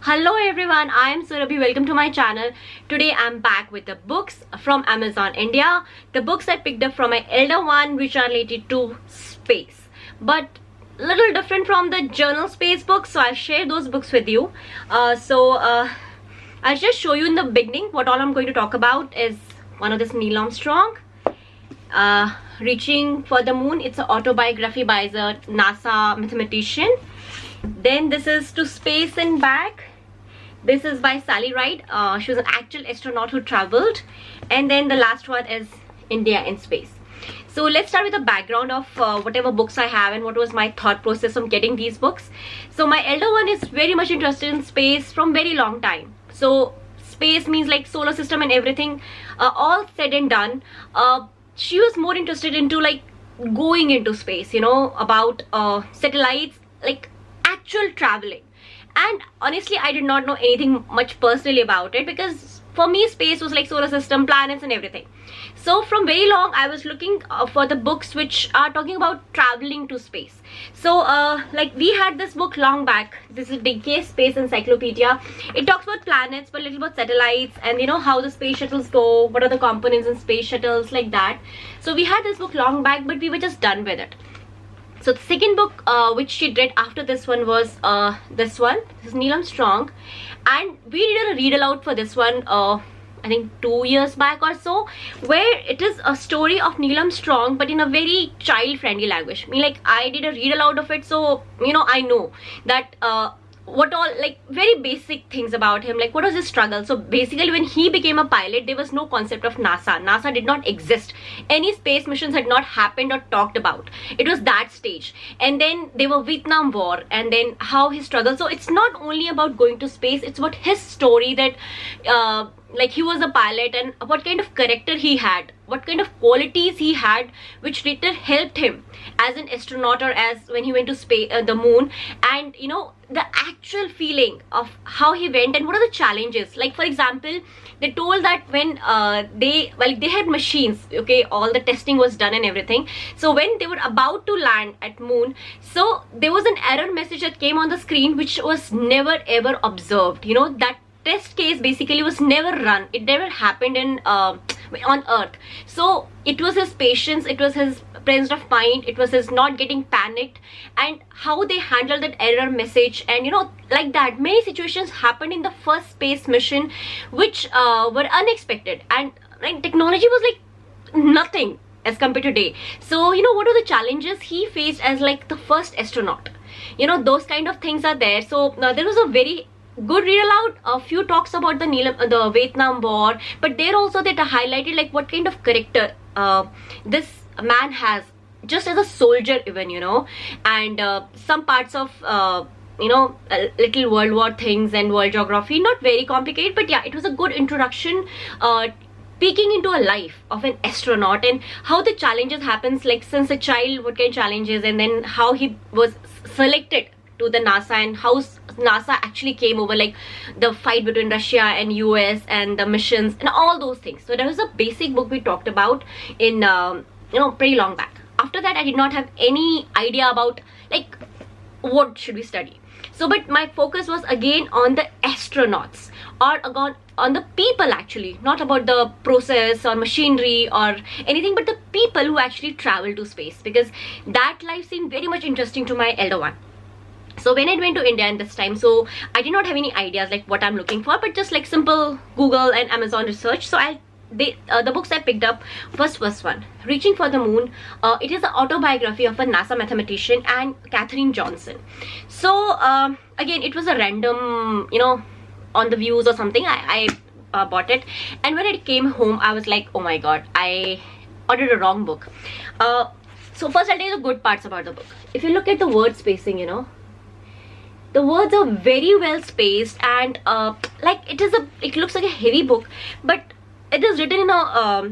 Hello everyone, I am Surabhi. Welcome to my channel. Today I'm back with the books from Amazon India. The books I picked up from my elder one, which are related to space, but little different from the journal space books, so I'll share those books with you. I'll just show you in the beginning what all I'm going to talk about is one of this Neil Armstrong, Reaching for the Moon. It's an autobiography by the NASA mathematician. Then this is To Space and Back. This is by Sally Ride. She was an actual astronaut who traveled. And then the last one is India in Space. So let's start with the background of whatever books I have and what was my thought process of getting these books. So my elder one is very much interested in space from very long time. So space means like solar system and everything, all said and done. She was more interested into like going into space, you know, about satellites, like actual traveling. And honestly, I did not know anything much personally about it, because for me space was like solar system, planets and everything. So from very long I was looking for the books which are talking about traveling to space. So like we had this book long back. This is DK Space Encyclopedia. It talks about planets but a little about satellites, and you know how the space shuttles go, what are the components in space shuttles, like that. So we had this book long back, but we were just done with it. So the second book which she read after this one was this one. This is Neil Armstrong, and we did a read aloud for this one I think 2 years back or so, where it is a story of Neil Armstrong but in a very child friendly language. I mean, like, I did a read aloud of it, so you know I know that what all, like, very basic things about him, like what was his struggle. So basically when he became a pilot, there was no concept of NASA did not exist. Any space missions had not happened or talked about. It was that stage. And then there were Vietnam War, and then how he struggled. So it's not only about going to space, it's about his story, that like he was a pilot and what kind of character he had, what kind of qualities he had, which later helped him as an astronaut or as when he went to space, the moon. And you know, the actual feeling of how he went and what are the challenges. Like for example, they told that when they had machines, okay, all the testing was done and everything. So when they were about to land at moon, so there was an error message that came on the screen which was never ever observed. You know, that test case basically was never run. It never happened in on Earth. So it was his patience, it was his presence of mind, it was his not getting panicked, and how they handled that error message. And you know, like that, many situations happened in the first space mission which were unexpected, and technology was like nothing as compared to today. So you know, what are the challenges he faced as like the first astronaut? You know, those kind of things are there. So there was a very good read aloud. A few talks about the Vietnam War, but there also that highlighted like what kind of character this man has, just as a soldier even, you know. And some parts of you know, a little World War things and world geography, not very complicated, but yeah, it was a good introduction, peeking into a life of an astronaut and how the challenges happens, like since a child, what kind of challenges, and then how he was selected to the NASA and how NASA actually came over, like the fight between Russia and US and the missions and all those things. So that was a basic book we talked about in you know, pretty long back. After that I did not have any idea about like what should we study. So but my focus was again on the astronauts, or on the people actually, not about the process or machinery or anything, but the people who actually travel to space, because that life seemed very much interesting to my elder one. So when I went to India in this time, so I did not have any ideas like what I'm looking for, but just like simple Google and Amazon research. So the books I picked up, first was one, Reaching for the Moon. It is an autobiography of a NASA mathematician and Katherine Johnson. So again, it was a random, you know, on the views or something, I bought it. And when it came home, I was like, oh my god, I ordered a wrong book. So first I'll tell you the good parts about the book. If you look at the word spacing, you know, the words are very well spaced, and like it looks like a heavy book, but it is written in a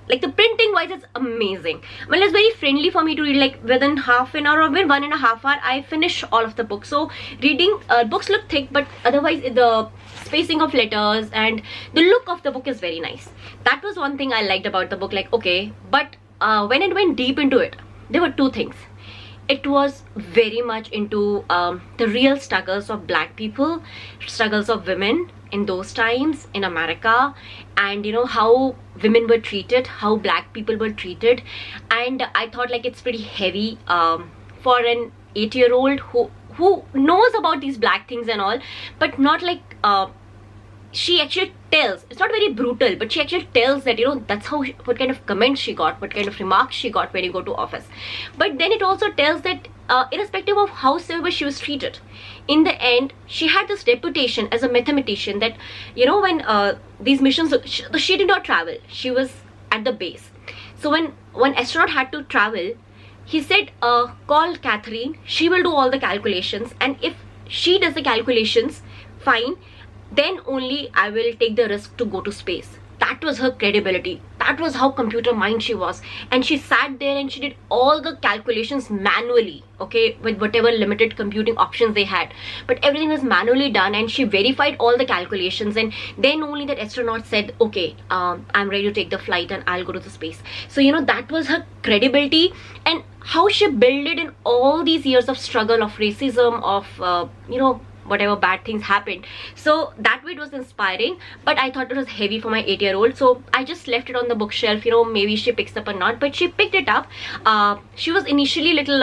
like the printing wise, it's amazing. Well, it's very friendly for me to read, like within half an hour or within 1.5 hours I finish all of the book. So reading books look thick, but otherwise the spacing of letters and the look of the book is very nice. That was one thing I liked about the book, like okay. But when it went deep into it, there were two things. it was very much into the real struggles of black people, struggles of women in those times in America, and how women were treated, how black people were treated. And I thought like it's pretty heavy for an 8-year-old who knows about these black things and all, but not like she actually tells, it's not very brutal, but she actually tells that that's how what kind of comments she got, what kind of remarks she got when you go to office. But then it also tells that irrespective of howsoever she was treated, in the end she had this reputation as a mathematician that when these missions, she did not travel, she was at the base. So when astronaut had to travel, he said, call Catherine, she will do all the calculations, and if she does the calculations fine, then only I will take the risk to go to space. That was her credibility. That was how computer mind she was. And she sat there and she did all the calculations manually, okay, with whatever limited computing options they had. But everything was manually done, and she verified all the calculations, and then only that astronaut said, okay, I'm ready to take the flight and I'll go to the space. So that was her credibility, and how she built it in all these years of struggle, of racism, of whatever bad things happened. So that way it was inspiring, but I thought it was heavy for my 8-year-old, so I just left it on the bookshelf. Maybe she picks up or not, but she picked it up. She was initially little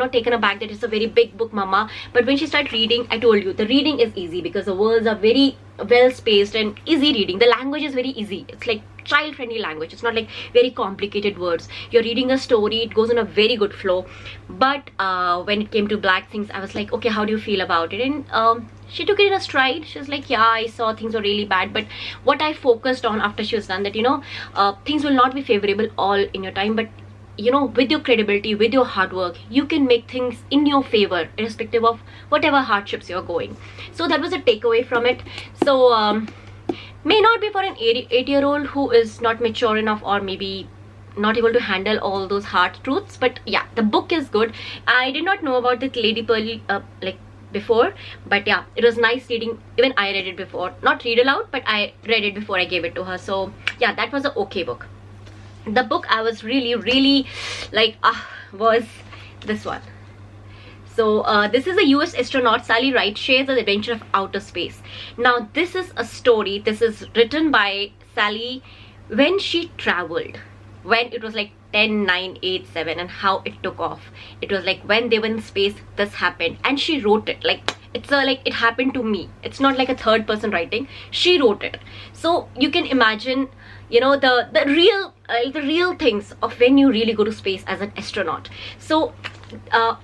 taken aback that it's a very big book, mama, but when she started reading, I told you the reading is easy because the words are very well spaced and easy reading. The language is very easy. It's like child-friendly language. It's not like very complicated words. You're reading a story, it goes on a very good flow. But when it came to black things, I was like, okay, how do you feel about it? And she took it in a stride. She was like, yeah, I saw things were really bad, but what I focused on after she was done, that things will not be favorable all in your time, but with your credibility, with your hard work, you can make things in your favor irrespective of whatever hardships you're going. So that was a takeaway from it. So may not be for an 8-year-old who is not mature enough, or maybe not able to handle all those hard truths, but yeah, the book is good. I did not know about the Lady Pearl before, but yeah, it was nice reading. Even I read it before, not read aloud, but I read it before I gave it to her. So yeah, that was an okay book. The book I was really like was this one. So this is a US astronaut, Sally Ride, shares the adventure of outer space. Now this is a story, this is written by Sally when she traveled, when it was like 10, 9, 8, 7, and how it took off. It was like when they were in space, this happened, and she wrote it like it's like it happened to me. It's not like a third person writing. She wrote it. So you can imagine the real things of when you really go to space as an astronaut. So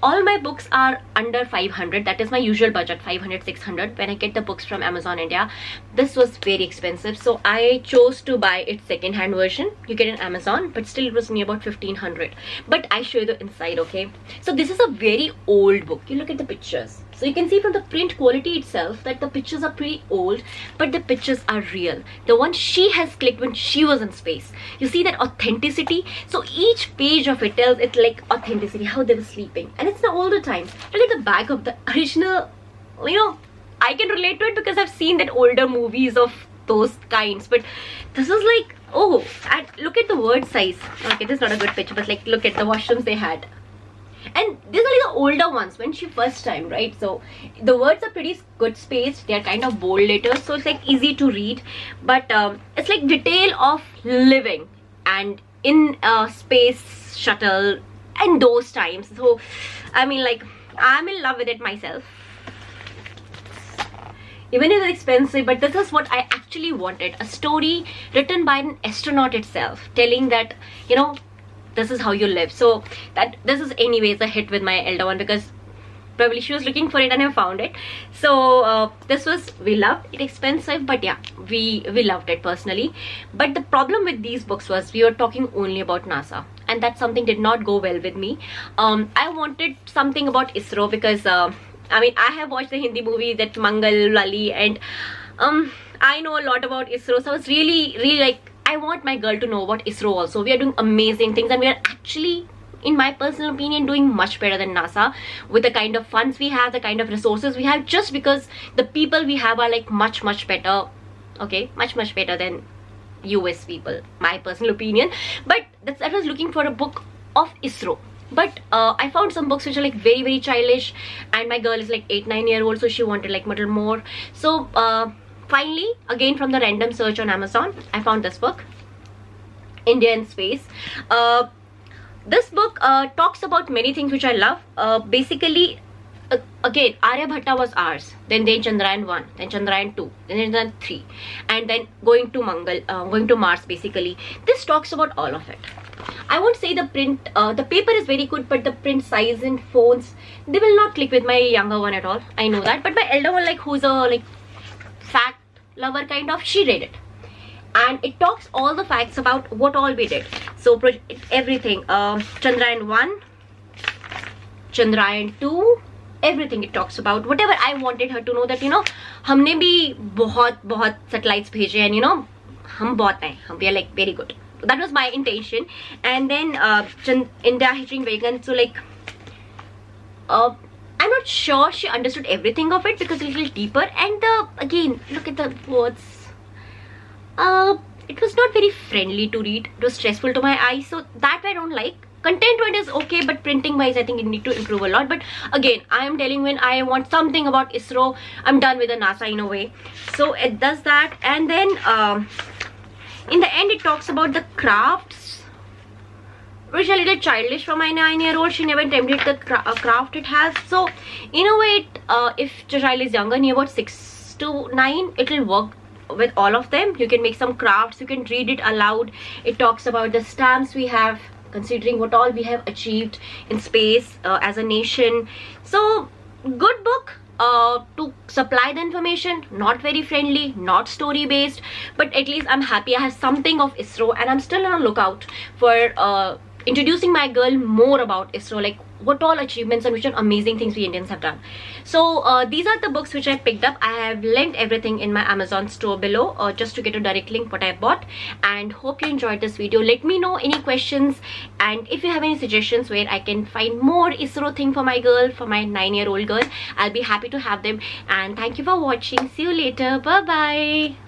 all my books are under 500. That is my usual budget, 500, 600 when I get the books from Amazon India. This was very expensive, so I chose to buy its second-hand version. You get it on Amazon, but still it was near about 1500. But I show you the inside, okay? So this is a very old book. You look at the pictures. So you can see from the print quality itself that the pictures are pretty old, but the pictures are real. The one she has clicked when she was in space. You see that authenticity? So each page of it tells it's like authenticity, how they were sleeping. And it's not all the time. Look at the back of the original, I can relate to it because I've seen that older movies of those kinds. But this is like, oh, and look at the word size. Okay, this is not a good picture, but like look at the washrooms they had. And these are like the older ones when she first time, right? So the words are pretty good spaced. They are kind of bold letters, so it's like easy to read. But it's like detail of living and in a space shuttle and those times. So I mean, like, I'm in love with it myself. Even if it's expensive, but this is what I actually wanted. A story written by an astronaut itself, telling that, this is how you live. So that this is anyways a hit with my elder one, because probably she was looking for it and I found it. So this was, we loved it, expensive, but yeah, we loved it personally. But the problem with these books was we were talking only about NASA, and that something did not go well with me. I wanted something about ISRO because I mean, I have watched the Hindi movie that Mangal Lali, and I know a lot about ISRO, so I was really like, I want my girl to know about ISRO also. We are doing amazing things, and we are actually, in my personal opinion, doing much better than NASA with the kind of funds we have, the kind of resources we have, just because the people we have are like much better, okay, much better than US people, my personal opinion. But I was looking for a book of ISRO, but I found some books which are like very, very childish, and my girl is like 8-9 year old, so she wanted like little more. So finally, again from the random search on Amazon, I found this book, India in Space. This book talks about many things which I love. Basically, again, Aryabhatta was ours, then Chandrayaan 1, then Chandrayaan 2, then Chandrayaan 3, and then going to Mars. Basically, this talks about all of it. I won't say the print, the paper is very good, but the print size in phones, they will not click with my younger one at all. I know that, but my elder one, like who's a like fact lover kind of, she read it, and it talks all the facts about what all we did. So everything, Chandrayaan 1, Chandrayaan 2, everything it talks about. Whatever I wanted her to know, that हमने भी बहुत satellites भेजे, and हम बहुत हैं, we are like very good. That was my intention. And then India hitting vegan, so like I'm not sure she understood everything of it, because it's a little deeper, and again, look at the words. It was not very friendly to read. It was stressful to my eyes, so that I don't like. Content wise is okay, but printing wise I think it need to improve a lot. But again, I am telling, when I want something about ISRO, I'm done with the NASA in a way. So it does that, and then in the end it talks about the crafts, which are a little childish for my 9-year-old. She never attempted the craft it has. So in a way, if the child is younger, near about 6 to 9, it will work with all of them. You can make some crafts, you can read it aloud. It talks about the stamps we have, considering what all we have achieved in space as a nation. So good book to supply the information, not very friendly, not story based, but at least I'm happy I have something of ISRO, and I'm still on the lookout for introducing my girl more about ISRO, like what all achievements and which are amazing things we Indians have done. So these are the books which I picked up. I have linked everything in my Amazon store below, just to get a direct link what I bought. And hope you enjoyed this video. Let me know any questions, and if you have any suggestions where I can find more ISRO thing for my girl, for my 9-year-old girl, I'll be happy to have them. And thank you for watching. See you later. Bye bye.